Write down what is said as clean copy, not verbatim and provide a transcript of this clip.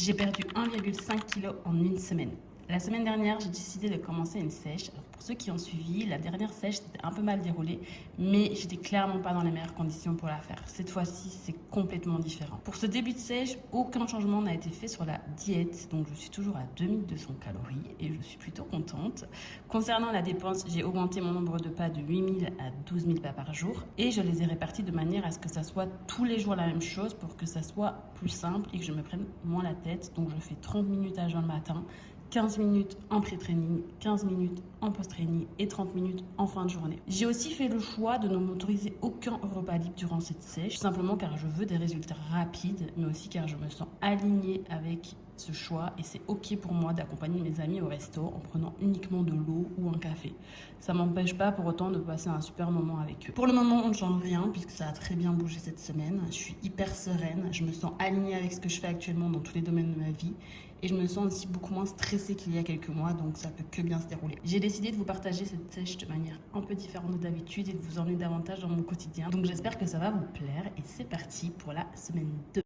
J'ai perdu 1,5 kg en une semaine. La semaine dernière, j'ai décidé de commencer une sèche. Alors, pour ceux qui ont suivi, la dernière sèche c'était un peu mal déroulée, mais j'étais clairement pas dans les meilleures conditions pour la faire. Cette fois-ci, c'est complètement différent. Pour ce début de sèche, aucun changement n'a été fait sur la diète, donc je suis toujours à 2200 calories et je suis plutôt contente. Concernant la dépense, j'ai augmenté mon nombre de pas de 8000 à 12 000 pas par jour et je les ai répartis de manière à ce que ça soit tous les jours la même chose pour que ça soit plus simple et que je me prenne moins la tête. Donc je fais 30 minutes à jeun le matin, 15 minutes en pré-training, 15 minutes en post-training et 30 minutes en fin de journée. J'ai aussi fait le choix de ne m'autoriser aucun repas libre durant cette sèche, tout simplement car je veux des résultats rapides, mais aussi car je me sens alignée avec ce choix et c'est ok pour moi d'accompagner mes amis au resto en prenant uniquement de l'eau ou un café. Ça m'empêche pas pour autant de passer un super moment avec eux. Pour le moment, on ne change rien puisque ça a très bien bougé cette semaine. Je suis hyper sereine, je me sens alignée avec ce que je fais actuellement dans tous les domaines de ma vie et je me sens aussi beaucoup moins stressée qu'il y a quelques mois, donc ça peut que bien se dérouler. J'ai décidé de vous partager cette sèche de manière un peu différente d'habitude et de vous emmener davantage dans mon quotidien. Donc j'espère que ça va vous plaire et c'est parti pour la semaine 2.